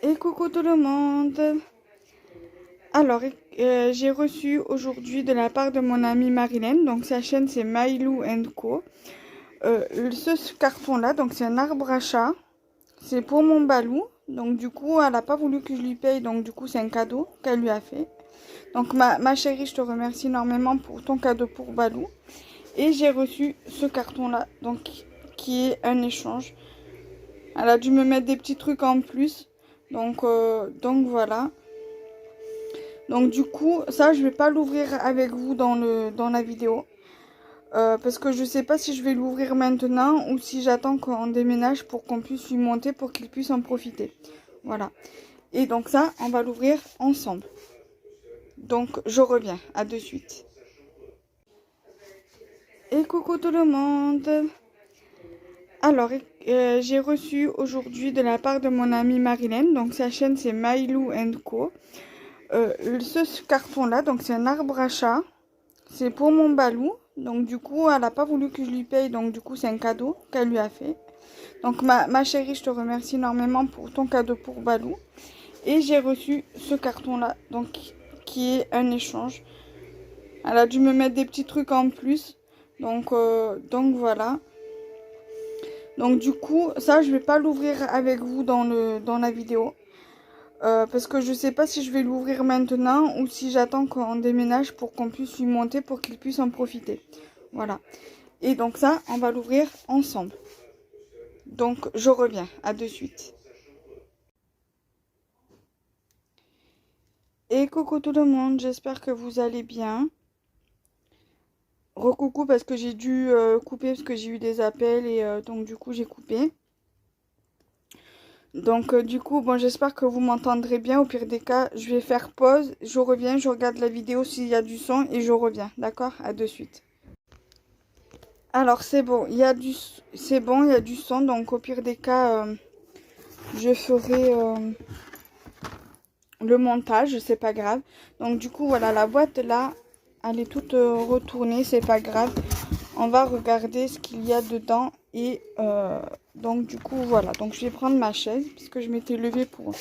Et coucou tout le monde. Alors, j'ai reçu aujourd'hui de la part de mon amie Marilyn, donc sa chaîne c'est Mailou Co. Ce carton-là, donc c'est un arbre à chat. C'est pour mon Balou. Donc du coup, elle n'a pas voulu que je lui paye, donc du coup c'est un cadeau qu'elle lui a fait. Donc ma chérie, je te remercie énormément pour ton cadeau pour Balou. Et j'ai reçu ce carton-là, donc qui est un échange. Elle a dû me mettre des petits trucs en plus. Donc voilà. Donc du coup, ça je vais pas l'ouvrir avec vous dans la vidéo. Parce que je sais pas si je vais l'ouvrir maintenant ou si j'attends qu'on déménage pour qu'on puisse lui monter pour qu'il puisse en profiter. Voilà. Et donc ça, on va l'ouvrir ensemble. Donc je reviens, à de suite. Et coucou tout le monde. Alors, j'ai reçu aujourd'hui de la part de mon amie Marilyn, donc sa chaîne c'est Mailou Co. Ce carton-là, donc c'est un arbre à chat. C'est pour mon Balou. Donc du coup, elle n'a pas voulu que je lui paye. Donc du coup, c'est un cadeau qu'elle lui a fait. Donc ma chérie, je te remercie énormément pour ton cadeau pour Balou. Et j'ai reçu ce carton-là, donc qui est un échange. Elle a dû me mettre des petits trucs en plus. Donc voilà. Donc du coup, ça, je vais pas l'ouvrir avec vous dans la vidéo. Parce que je sais pas si je vais l'ouvrir maintenant ou si j'attends qu'on déménage pour qu'on puisse lui monter pour qu'il puisse en profiter. Voilà. Et donc ça, on va l'ouvrir ensemble. Donc je reviens, à de suite. Et coucou tout le monde, j'espère que vous allez bien. Recoucou parce que j'ai dû couper parce que j'ai eu des appels et donc du coup j'ai coupé. Donc du coup, bon, j'espère que vous m'entendrez bien. Au pire des cas, je vais faire pause, je reviens, je regarde la vidéo s'il y a du son et je reviens. D'accord? À de suite. Alors c'est bon, il y a du son. Donc au pire des cas, je ferai le montage, c'est pas grave. Donc du coup, voilà, la boîte là, elle est toute retournée, c'est pas grave. On va regarder ce qu'il y a dedans et donc du coup voilà, donc je vais prendre ma chaise parce que je m'étais levée pour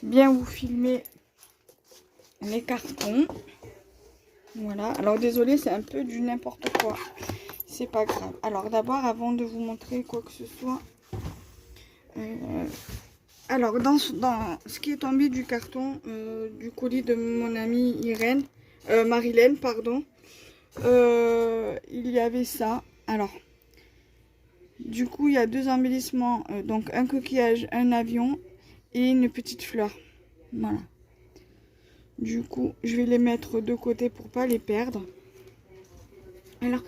bien vous filmer les cartons. Voilà, alors désolé, c'est un peu du n'importe quoi, c'est pas grave. Alors d'abord, avant de vous montrer quoi que ce soit, alors dans ce qui est tombé du carton du colis de mon amie Marilyn, pardon, il y avait ça. Alors du coup, il y a deux embellissements, donc un coquillage, un avion et une petite fleur. Voilà. Du coup, je vais les mettre de côté pour pas les perdre. Alors,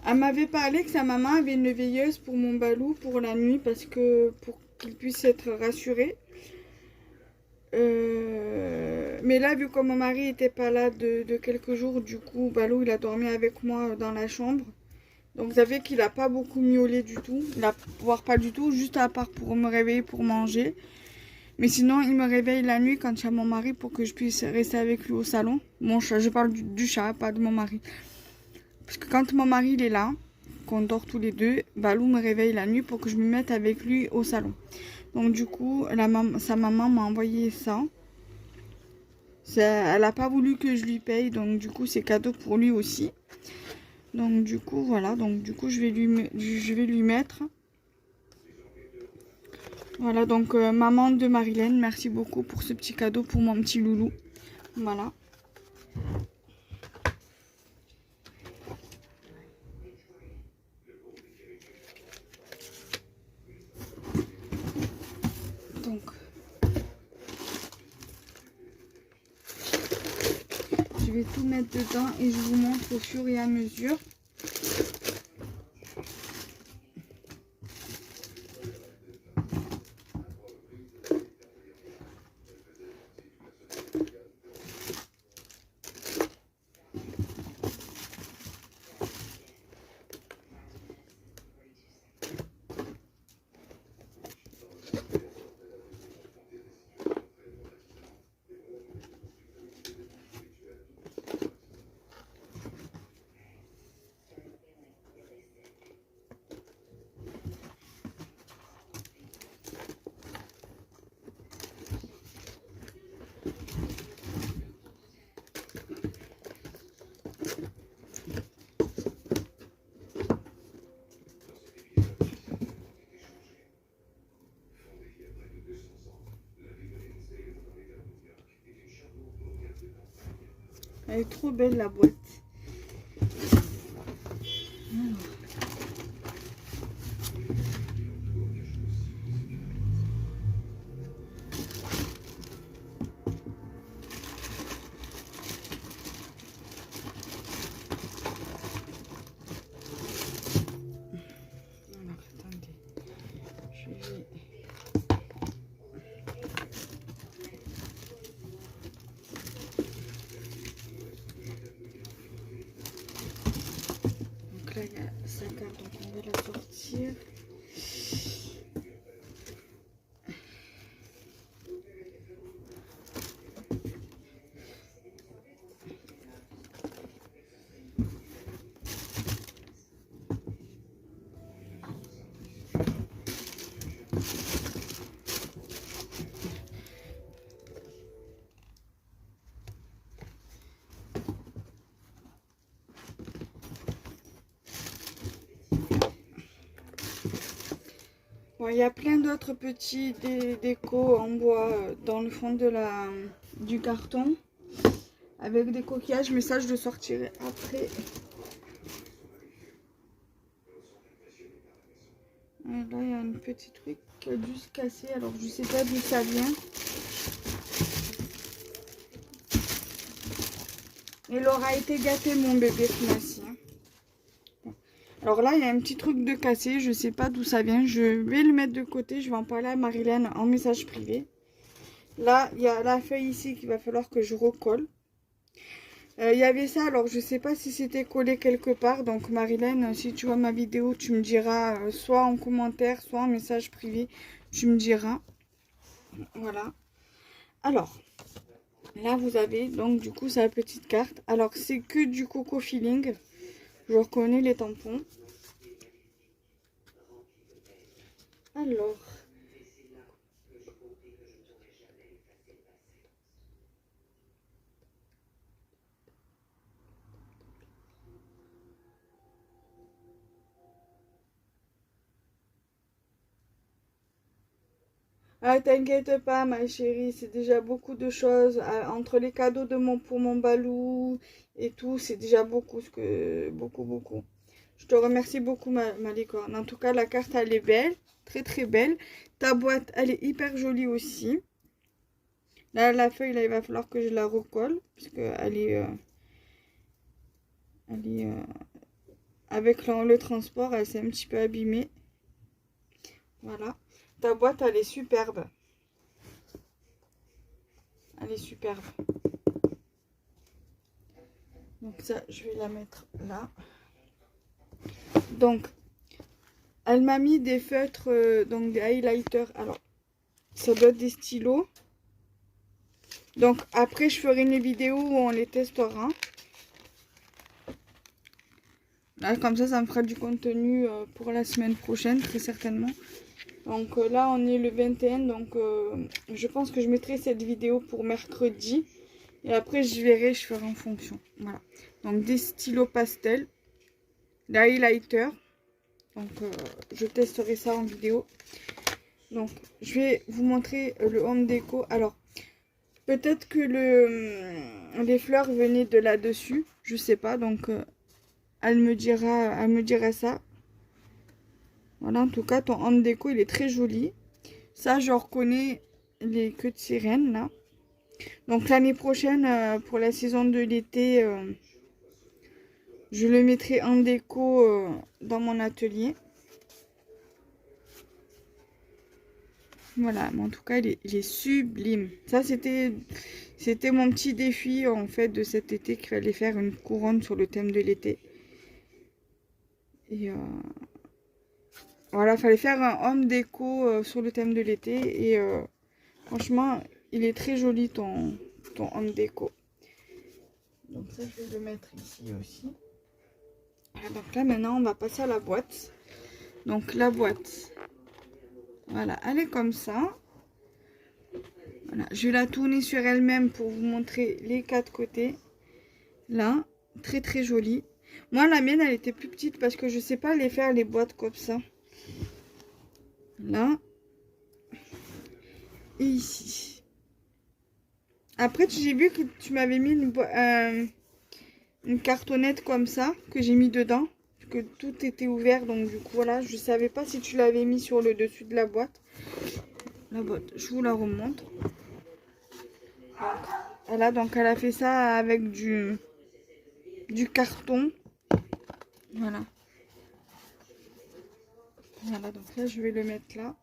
elle m'avait parlé que sa maman avait une veilleuse pour mon Balou pour la nuit parce que pour qu'il puisse être rassuré. Mais là, vu que mon mari était pas là de quelques jours, du coup, Balou il a dormi avec moi dans la chambre. Donc vous savez qu'il n'a pas beaucoup miaulé du tout, voire pas du tout, juste à part pour me réveiller pour manger. Mais sinon, il me réveille la nuit quand il y a mon mari pour que je puisse rester avec lui au salon. Mon chat, je parle du chat, pas de mon mari. Parce que quand mon mari il est là, qu'on dort tous les deux, Balou me réveille la nuit pour que je me mette avec lui au salon. Donc du coup, sa maman m'a envoyé ça. Elle n'a pas voulu que je lui paye, donc du coup c'est cadeau pour lui aussi. Donc du coup voilà, donc du coup je vais lui mettre. Voilà, donc maman de Marilyn, merci beaucoup pour ce petit cadeau pour mon petit loulou. Voilà. Donc je vais tout mettre dedans et je vous montre au fur et à mesure. Elle est trop belle la boîte. Alors, attendez. Je vais... Donc là, il y a sa carte, donc on va la sortir. Bon, il y a plein d'autres petits décos en bois dans le fond de du carton avec des coquillages, mais ça je le sortirai après. Et là il y a un petit truc qui a dû se casser, alors je sais pas d'où ça vient. Il aura été gâté mon bébé ce mois-ci. Alors là, il y a un petit truc de cassé, je sais pas d'où ça vient. Je vais le mettre de côté, je vais en parler à Marilène en message privé. Là, il y a la feuille ici qu'il va falloir que je recolle. Il y avait ça, alors je sais pas si c'était collé quelque part. Donc Marilène, si tu vois ma vidéo, tu me diras soit en commentaire, soit en message privé. Tu me diras. Voilà. Alors, là vous avez donc du coup sa petite carte. Alors c'est que du Coco Feeling. Je reconnais les tampons. Alors, ah, t'inquiète pas ma chérie, c'est déjà beaucoup de choses. Entre les cadeaux pour mon balou et tout, c'est déjà beaucoup, beaucoup. Je te remercie beaucoup ma licorne. En tout cas, la carte elle est belle, très très belle. Ta boîte elle est hyper jolie aussi. Là, la feuille là, il va falloir que je la recolle parce que elle est avec le transport, elle s'est un petit peu abîmée. Voilà. Ta boîte elle est superbe. Elle est superbe. Donc ça, je vais la mettre là. Donc, elle m'a mis des feutres, donc des highlighters. Alors, ça doit être des stylos. Donc, après, je ferai une vidéo où on les testera. Là, comme ça me fera du contenu pour la semaine prochaine, très certainement. Donc là, on est le 21. Donc, je pense que je mettrai cette vidéo pour mercredi. Et après, je verrai, je ferai en fonction. Voilà. Donc, des stylos pastel. Des highlighters. Donc, je testerai ça en vidéo. Donc, je vais vous montrer le home déco. Alors, peut-être que les fleurs venaient de là-dessus. Je sais pas. Donc, elle me dira ça. Voilà, en tout cas, ton home déco, il est très joli. Ça, je reconnais les queues de sirène, là. Donc, l'année prochaine, pour la saison de l'été, je le mettrai en déco dans mon atelier. Voilà, mais en tout cas, il est sublime. Ça, c'était mon petit défi, en fait, de cet été, qu'il fallait faire une couronne sur le thème de l'été. Et voilà, il fallait faire un home déco sur le thème de l'été. Et franchement, il est très joli, ton home déco. Donc ça, je vais le mettre ici aussi. Voilà, donc là, maintenant, on va passer à la boîte. Donc, la boîte, voilà, elle est comme ça. Voilà, je vais la tourner sur elle-même pour vous montrer les quatre côtés. Là, très très jolie. Moi, la mienne, elle était plus petite parce que je sais pas les faire, les boîtes comme ça. Là. Et ici. Après, j'ai vu que tu m'avais mis une cartonnette comme ça que j'ai mis dedans. Que tout était ouvert, donc du coup voilà, je savais pas si tu l'avais mis sur le dessus de la boîte. La boîte, je vous la remonte. Donc elle a fait ça avec du carton. Voilà. Voilà, donc là je vais le mettre là.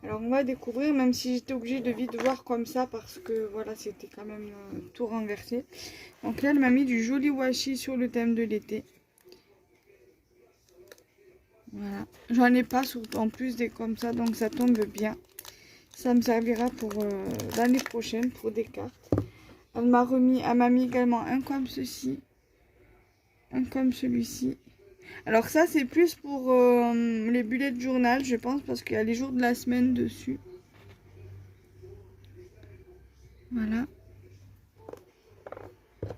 Alors on va découvrir, même si j'étais obligée de vite voir comme ça parce que voilà, c'était quand même tout renversé. Donc là elle m'a mis du joli washi sur le thème de l'été. Voilà, j'en ai pas en plus des comme ça, donc ça tombe bien. Ça me servira pour l'année prochaine pour des cartes. Elle m'a mis également un comme ceci, un comme celui-ci. Alors ça c'est plus pour les bullet journal je pense parce qu'il y a les jours de la semaine dessus. Voilà.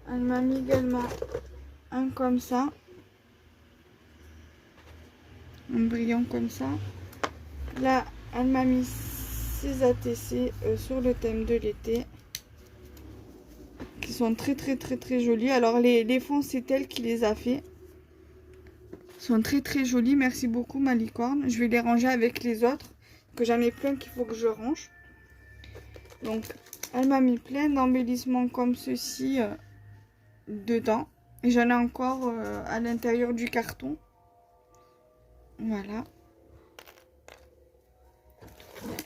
Elle m'a mis également un comme ça. Un brillant comme ça. Là elle m'a mis 6 ATC sur le thème de l'été. Qui sont très jolis. Alors les fonds c'est elle qui les a fait. Ils sont très jolis. Merci beaucoup ma licorne. Je vais les ranger avec les autres. Que j'en ai plein qu'il faut que je range. Donc elle m'a mis plein d'embellissements comme ceci dedans. Et j'en ai encore à l'intérieur du carton. Voilà.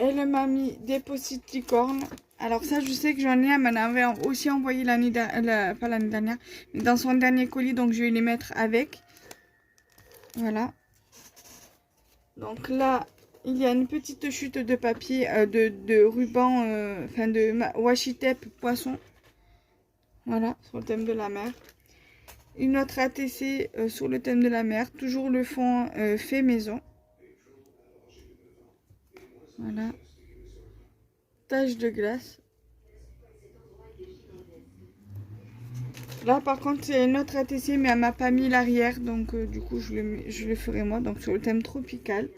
Elle m'a mis des post-it licornes. Alors ça je sais que j'en ai, elle m'en avait aussi envoyé l'année dernière, pas l'année dernière, mais dans son dernier colis, donc je vais les mettre avec. Voilà. Donc là, il y a une petite chute de papier, de ruban, enfin de washi tape poisson. Voilà, sur le thème de la mer. Une autre ATC sur le thème de la mer. Toujours le fond fait maison. Voilà. Tache de glace. Là par contre c'est une autre ATC mais elle m'a pas mis l'arrière. Donc du coup je le ferai moi. Donc sur le thème tropical.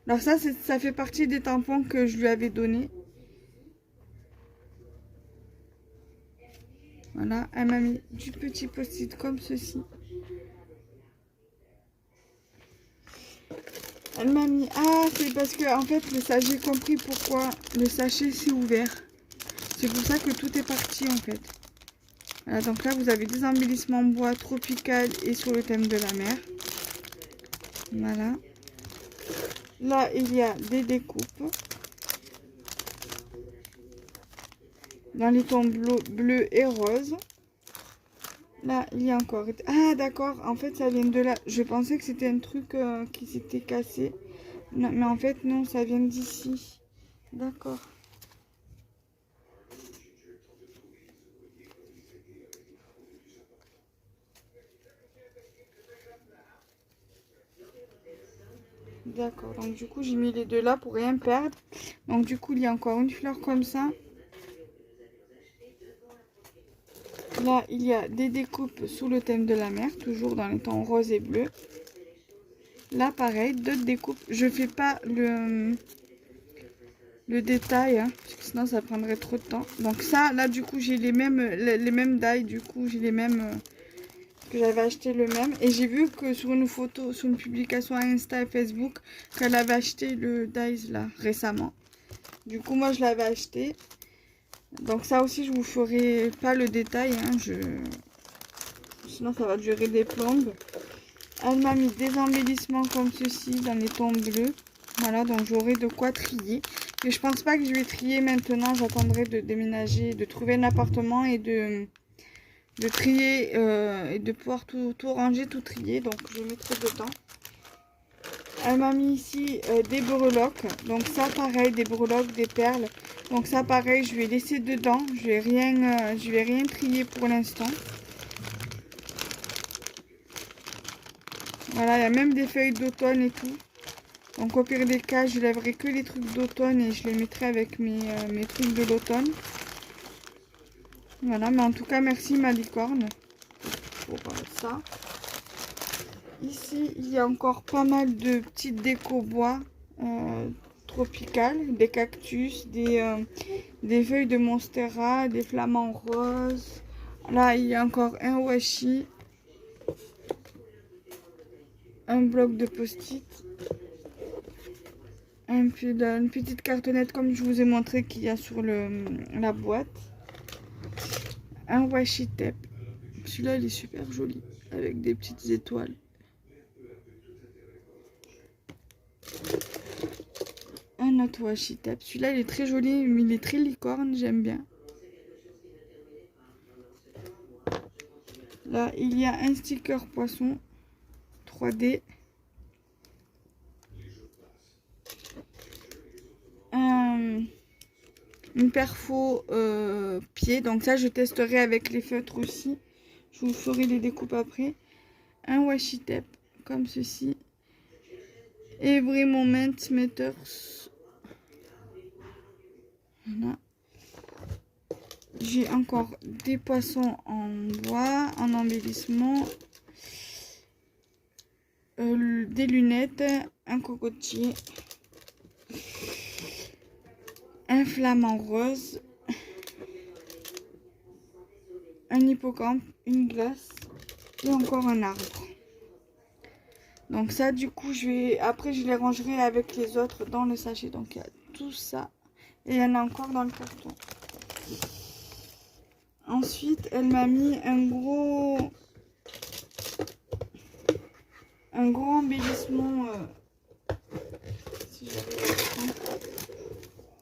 Alors ça fait partie des tampons que je lui avais donné. Voilà, elle m'a mis du petit post-it comme ceci. Elle m'a mis... Ah, c'est parce que, en fait, j'ai compris pourquoi le sachet s'est ouvert. C'est pour ça que tout est parti, en fait. Voilà, donc là, vous avez des embellissements en bois tropical et sur le thème de la mer. Voilà. Là, il y a des découpes. Dans les tons bleu et rose. Là, il y a encore... Ah, d'accord. En fait, ça vient de là. Je pensais que c'était un truc qui s'était cassé. Non, mais en fait, non, ça vient d'ici. D'accord. D'accord. Donc, du coup, j'ai mis les deux là pour rien perdre. Donc, du coup, il y a encore une fleur comme ça. Là, il y a des découpes sous le thème de la mer, toujours dans les tons rose et bleu. Là, pareil, d'autres découpes. Je fais pas le détail, hein, parce que sinon ça prendrait trop de temps. Donc ça, là, du coup, j'ai les mêmes die, du coup, j'ai les mêmes que j'avais acheté le même. Et j'ai vu que sur une photo, sur une publication Insta et Facebook, qu'elle avait acheté le dies là récemment. Du coup, moi, je l'avais acheté. Donc ça aussi, je vous ferai pas le détail, hein, sinon ça va durer des plombes. Elle m'a mis des embellissements comme ceci dans les tons bleus. Voilà, donc j'aurai de quoi trier. Mais je pense pas que je vais trier maintenant. J'attendrai de déménager, de trouver un appartement et de trier et de pouvoir tout ranger, tout trier. Donc je mettrai dedans. Elle m'a mis ici des breloques. Donc ça pareil, des breloques, des perles. Donc ça pareil, je vais laisser dedans. Je vais rien trier pour l'instant. Voilà, il y a même des feuilles d'automne et tout. Donc au pire des cas, je lèverai que les trucs d'automne et je les mettrai avec mes trucs de l'automne. Voilà, mais en tout cas, merci ma licorne pour ça. Ici, il y a encore pas mal de petites déco bois tropicales, des cactus, des feuilles de monstera, des flamants roses, Là, il y a encore un washi. Un bloc de post-it. Une petite cartonnette comme je vous ai montré qu'il y a sur la boîte. Un washi tape. Celui-là, il est super joli. Avec des petites étoiles. Un autre washi tape. Celui-là, il est très joli, mais il est très licorne. J'aime bien. Là, il y a un sticker poisson 3D. Une perfo pied. Donc ça, je testerai avec les feutres aussi. Je vous ferai les découpes après. Un washi tape comme ceci. Every Moment Matters. Voilà. J'ai encore des poissons en bois, en embellissement. Des lunettes, un cocotier. Un flamant rose. Un hippocampe, une glace. Et encore un arbre. Donc ça, du coup, après, je les rangerai avec les autres dans le sachet. Donc il y a tout ça. Et il y en a encore dans le carton. Ensuite, elle m'a mis un gros embellissement. Si j'arrive à le prendre.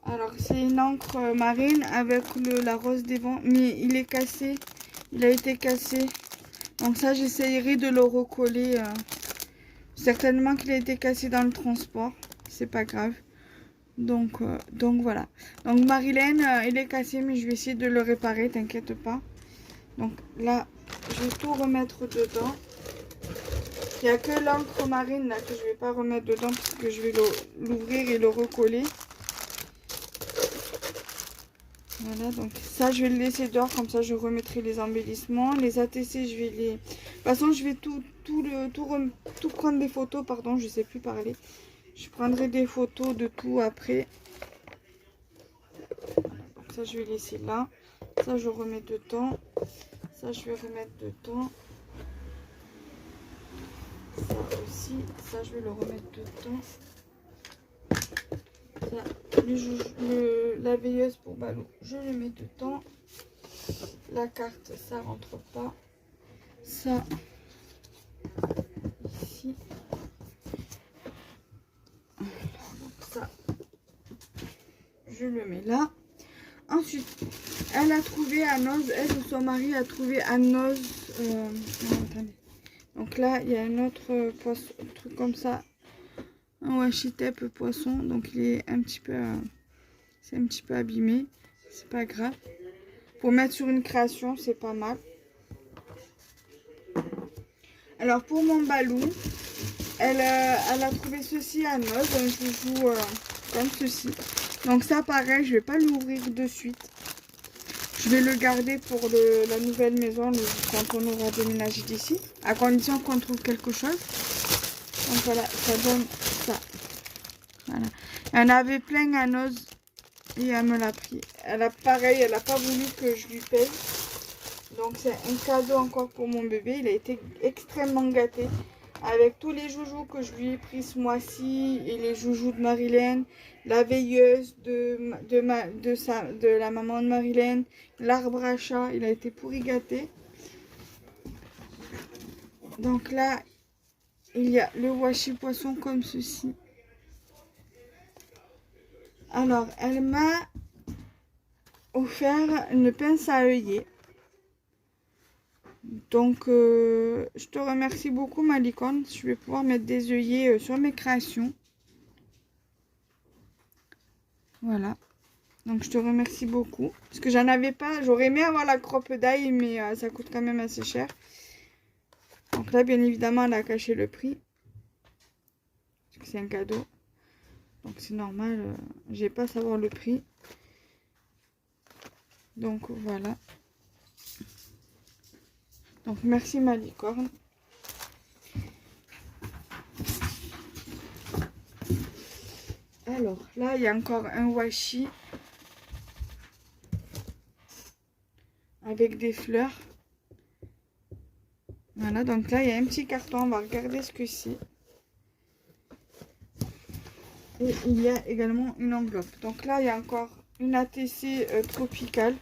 Alors, c'est une encre marine avec la rose des vents. Mais il est cassé. Il a été cassé. Donc ça, j'essayerai de le recoller. Certainement qu'il a été cassé dans le transport. C'est pas grave. Donc voilà. Donc Marilyn, il est cassé, mais je vais essayer de le réparer, t'inquiète pas. Donc là, je vais tout remettre dedans. Il n'y a que l'encre marine là que je vais pas remettre dedans parce que je vais l'ouvrir et le recoller. Voilà, donc ça je vais le laisser dehors, comme ça je remettrai les embellissements. Les ATC, je vais les... De toute façon, je vais tout prendre des photos, pardon, je sais plus parler. Je prendrai des photos de tout après. Donc ça, je vais laisser là. Ça, je remets dedans. Ça, je vais remettre dedans. Ça aussi. Ça, je vais le remettre dedans. Ça, la veilleuse pour Balou, je le mets dedans. La carte, ça rentre pas. Ça, ici. Donc ça, je le mets là. Ensuite, elle a trouvé à Noz, elle ou son mari a trouvé à Noz. Attendez. Donc là, il y a un autre poisson, truc comme ça. Un washi tape poisson. Donc il est un petit peu, c'est un petit peu abîmé. C'est pas grave. Pour mettre sur une création, c'est pas mal. Alors pour mon Balou, elle a trouvé ceci à Noz, un joujou comme ceci. Donc ça pareil, je vais pas l'ouvrir de suite. Je vais le garder pour la nouvelle maison quand on aura déménagé d'ici. À condition qu'on trouve quelque chose. Donc voilà, ça donne ça. Voilà. Il y en avait plein à Noz et elle me l'a pris. Elle a pareil, elle n'a pas voulu que je lui paye. Donc c'est un cadeau encore pour mon bébé. Il a été extrêmement gâté. Avec tous les joujoux que je lui ai pris ce mois-ci et les joujoux de Marilyn, la veilleuse de la maman de Marilyn, l'arbre à chat, il a été pourri gâté. Donc là, il y a le washi poisson comme ceci. Alors, elle m'a offert une pince à œillet. Donc, je te remercie beaucoup, ma licorne. Je vais pouvoir mettre des œillets sur mes créations. Voilà. Donc, je te remercie beaucoup. Parce que j'en avais pas. J'aurais aimé avoir la croppe d'ail, mais ça coûte quand même assez cher. Donc là, bien évidemment, elle a caché le prix. Parce que c'est un cadeau. Donc, c'est normal. J'ai pas à savoir le prix. Donc, voilà. Donc merci ma licorne. Alors là il y a encore un washi avec des fleurs. Voilà, donc là, il y a un petit carton. On va regarder ce que c'est. Et il y a également une enveloppe. Donc là, il y a encore une ATC tropicale.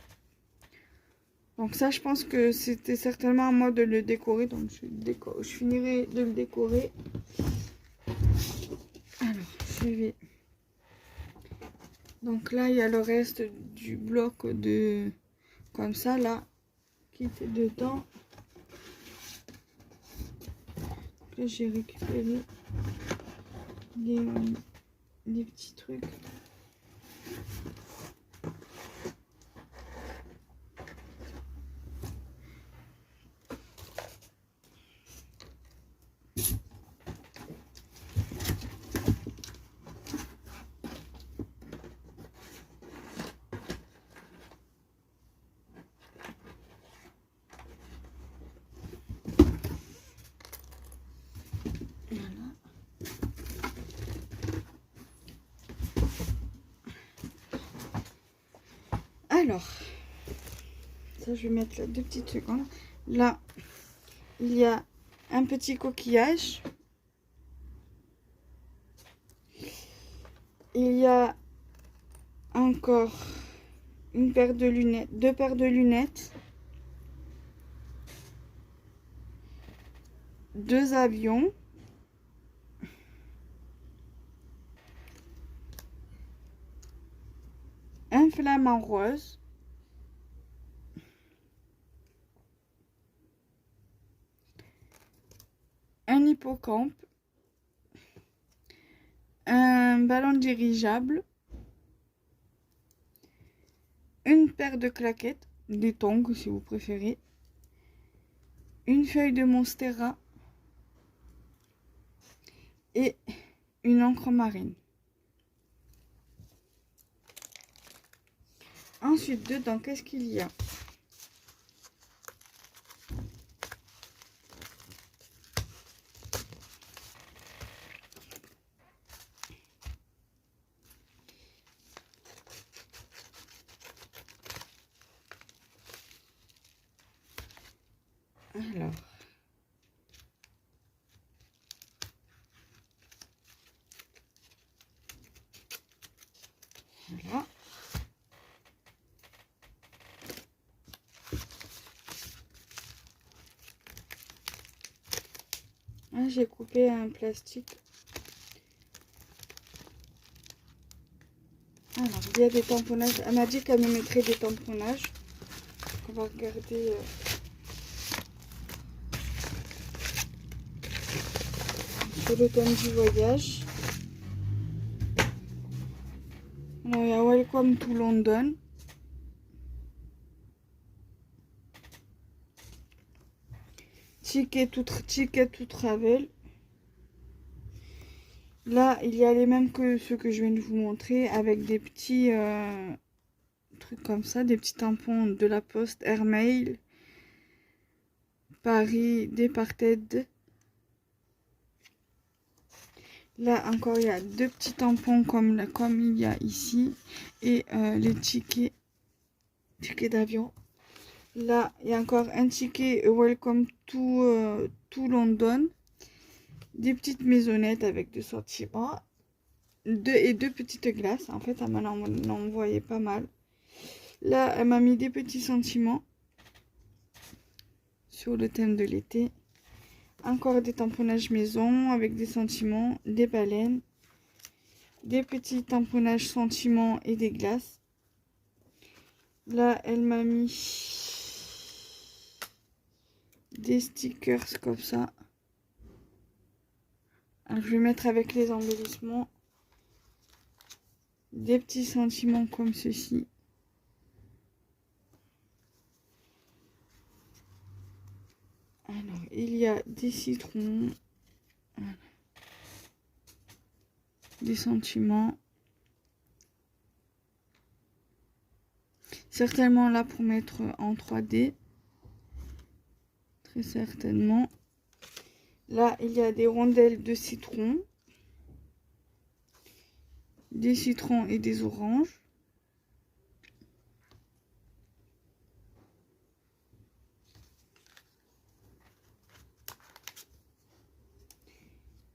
Donc ça, je pense que c'était certainement à moi de le décorer. Donc je finirai de le décorer. Alors, je vais... Donc là, il y a le reste du bloc de... Comme ça, là, qui était dedans. Là, j'ai récupéré des petits trucs. Alors, ça je vais mettre là 2 petites secondes. Là, il y a un petit coquillage. Il y a encore une paire de lunettes, 2 paires de lunettes. 2 avions. Un flamant rose. Un hippocampe. Un ballon dirigeable. Une paire de claquettes, des tongs si vous préférez. Une feuille de monstera. Et une encre marine. Ensuite, dedans, qu'est-ce qu'il y a? Alors, voilà. Ah, j'ai coupé un plastique. Alors, il y a des tamponnages. Elle m'a dit qu'elle me mettrait des tamponnages. On va regarder. Sur le thème du voyage. Alors, il y a Welcome to London. Ticket to travel. Là, il y a les mêmes que ceux que je viens de vous montrer, avec des petits trucs comme ça, des petits tampons de la Poste, Airmail, Paris, Departed. Là encore, il y a 2 petits tampons comme il y a ici, et les tickets d'avion. Là, il y a encore un ticket Welcome to London. Des petites maisonnettes avec des sentiments. 2 petites glaces. En fait, elle m'en a envoyé pas mal. Là, elle m'a mis des petits sentiments sur le thème de l'été. Encore des tamponnages maison avec des sentiments, des baleines. Des petits tamponnages sentiments et des glaces. Là, elle m'a mis des stickers comme ça. Alors, je vais mettre avec les embellissements. Des petits sentiments comme ceci. Alors, il y a des citrons. Voilà. Des sentiments. Certainement là pour mettre en 3D. Très certainement. Là, il y a des rondelles de citron. Des citrons et des oranges.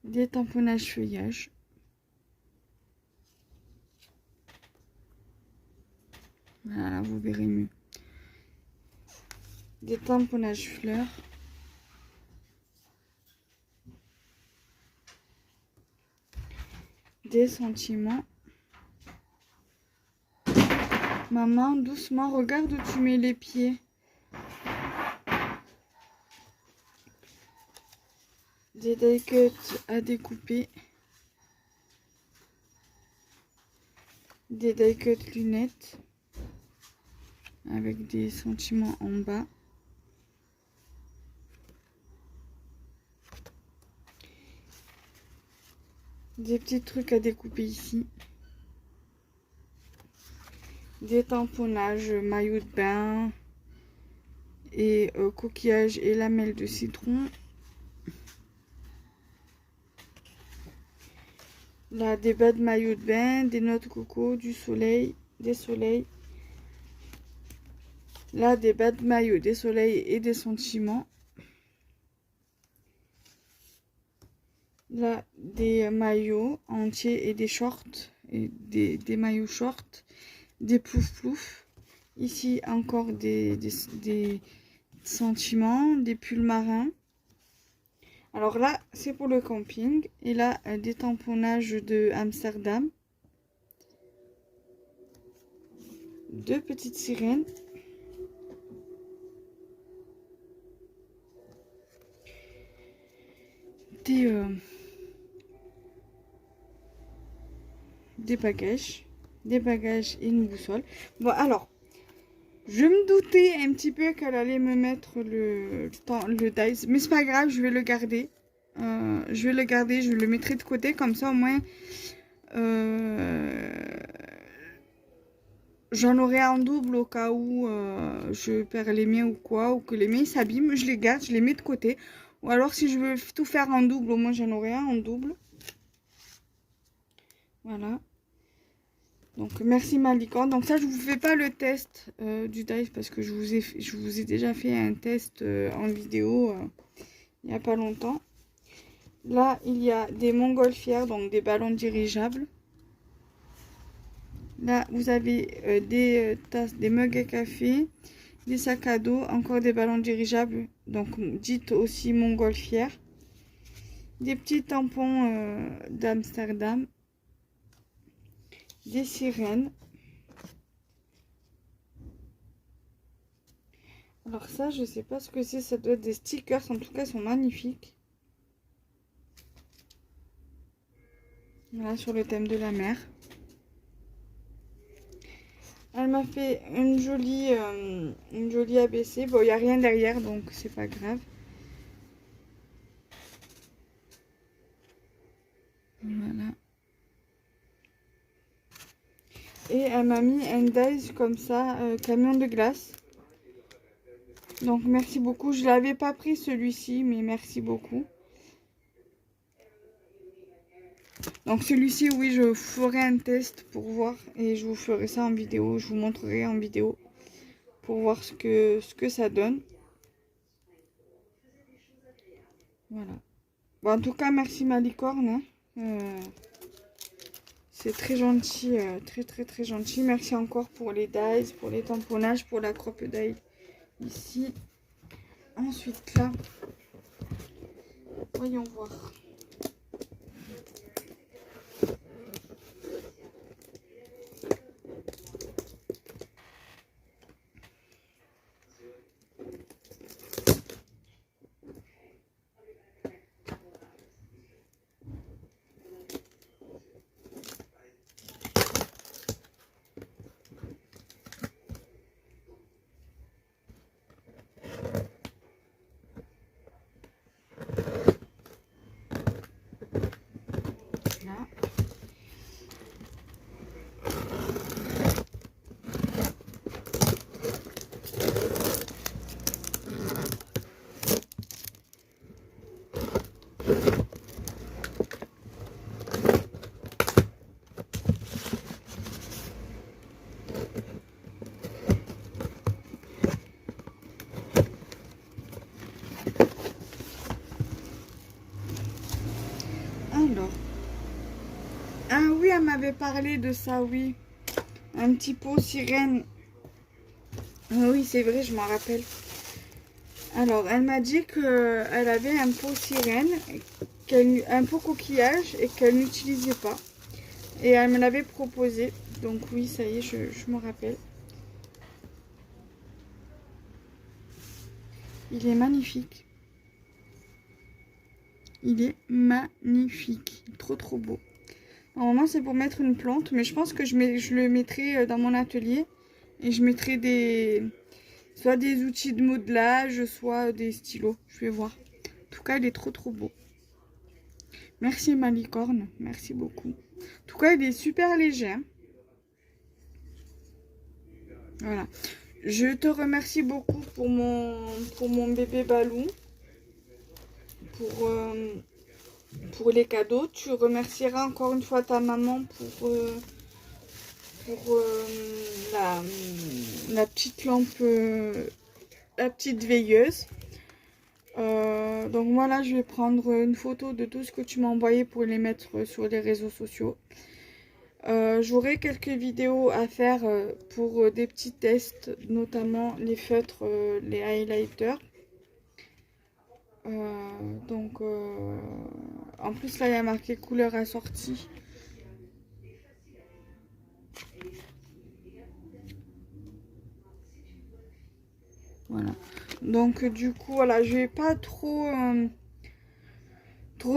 des tamponnages feuillage. Voilà, vous verrez mieux. Des tamponnages fleurs. Des sentiments. Maman, doucement, regarde où tu mets les pieds. Des die cuts à découper. Des die cuts lunettes. Avec des sentiments en bas. Des petits trucs à découper ici. Des tamponnages maillot de bain. Et coquillages et lamelles de citron. Là, des bas de maillot de bain, des noix de coco, du soleil, des soleils. Là, des bas de maillot, des soleils et des sentiments. Là, des maillots entiers et des shorts, et des maillots shorts, des plouf-plouf. Ici, encore des sentiments, des pulls marins. Alors là, c'est pour le camping. Et là, des tamponnages de Amsterdam. Deux petites sirènes. Des bagages et une boussole. Bon, alors, je me doutais un petit peu qu'elle allait me mettre le dice, mais c'est pas grave, je vais le garder. Je vais le garder, je le mettrai de côté, comme ça au moins j'en aurai un double au cas où je perds les miens ou quoi, ou que les miens s'abîment, je les garde, je les mets de côté. Ou alors si je veux tout faire en double, au moins j'en aurai un en double. Voilà. Donc merci ma licorne. Donc ça je vous fais pas le test du dice parce que je vous ai déjà fait un test en vidéo il n'y a pas longtemps. Là il y a des montgolfières, donc des ballons dirigeables. Là vous avez des tasses, des mugs à café, des sacs à dos, encore des ballons dirigeables, donc dites aussi montgolfières. Des petits tampons d'Amsterdam. Des sirènes. Alors ça, je sais pas ce que c'est. Ça doit être des stickers. En tout cas, ils sont magnifiques. Voilà, sur le thème de la mer. Elle m'a fait une jolie ABC. Bon, il n'y a rien derrière, donc c'est pas grave. Voilà. Et elle m'a mis un dice comme ça, camion de glace. Donc merci beaucoup. Je l'avais pas pris celui-ci, mais merci beaucoup. Donc celui-ci, oui, je ferai un test pour voir et je vous ferai ça en vidéo. Je vous montrerai en vidéo pour voir ce que ça donne. Voilà. Bon, en tout cas, merci ma licorne. Hein. C'est très gentil, très gentil. Merci encore pour les dies, pour les tamponnages, pour la crocodile ici. Ensuite là, voyons voir. Ah oui, elle m'avait parlé de ça, oui. Un petit pot sirène. Ah oui, c'est vrai, je m'en rappelle. Alors, elle m'a dit qu'elle avait un pot sirène, un pot coquillage et qu'elle n'utilisait pas. Et elle me l'avait proposé. Donc oui, ça y est, je me rappelle. Il est magnifique. Il est magnifique. Trop trop beau. Normalement, c'est pour mettre une plante, mais je pense que je le mettrai dans mon atelier. Et je mettrai soit des outils de modelage, soit des stylos. Je vais voir. En tout cas, il est trop trop beau. Merci ma licorne. Merci beaucoup. En tout cas, il est super léger. Hein. Voilà. Je te remercie beaucoup pour mon bébé Balou. Pour les cadeaux. Tu remercieras encore une fois ta maman pour la petite lampe, la petite veilleuse. Donc voilà, je vais prendre une photo de tout ce que tu m'as envoyé pour les mettre sur les réseaux sociaux. J'aurai quelques vidéos à faire pour des petits tests, notamment les feutres, les highlighters. Donc en plus là il y a marqué couleur assortie. Voilà. Donc du coup voilà, je vais pas trop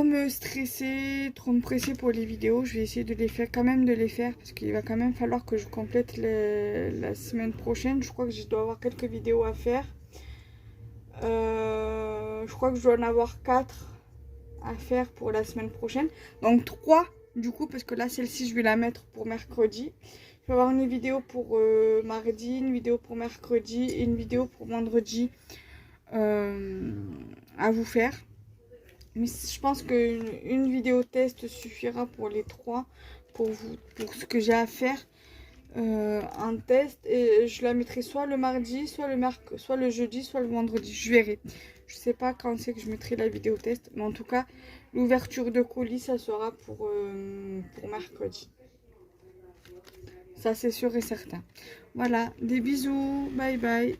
me stresser, trop me presser pour les vidéos. Je vais essayer de les faire, quand même de les faire, parce qu'il va quand même falloir que je complète la semaine prochaine. Je crois que je dois avoir quelques vidéos à faire. Je crois que je dois en avoir 4 à faire pour la semaine prochaine. Donc 3 du coup, parce que là celle-ci je vais la mettre pour mercredi. Je vais avoir une vidéo pour mardi, une vidéo pour mercredi et une vidéo pour vendredi à vous faire. Mais je pense qu'une vidéo test suffira pour les 3, pour ce que j'ai à faire en test. Et je la mettrai soit le mardi, soit le jeudi, soit le vendredi. Je verrai. Je sais pas quand c'est que je mettrai la vidéo test. Mais en tout cas, l'ouverture de colis, ça sera pour mercredi. Ça, c'est sûr et certain. Voilà, des bisous. Bye bye.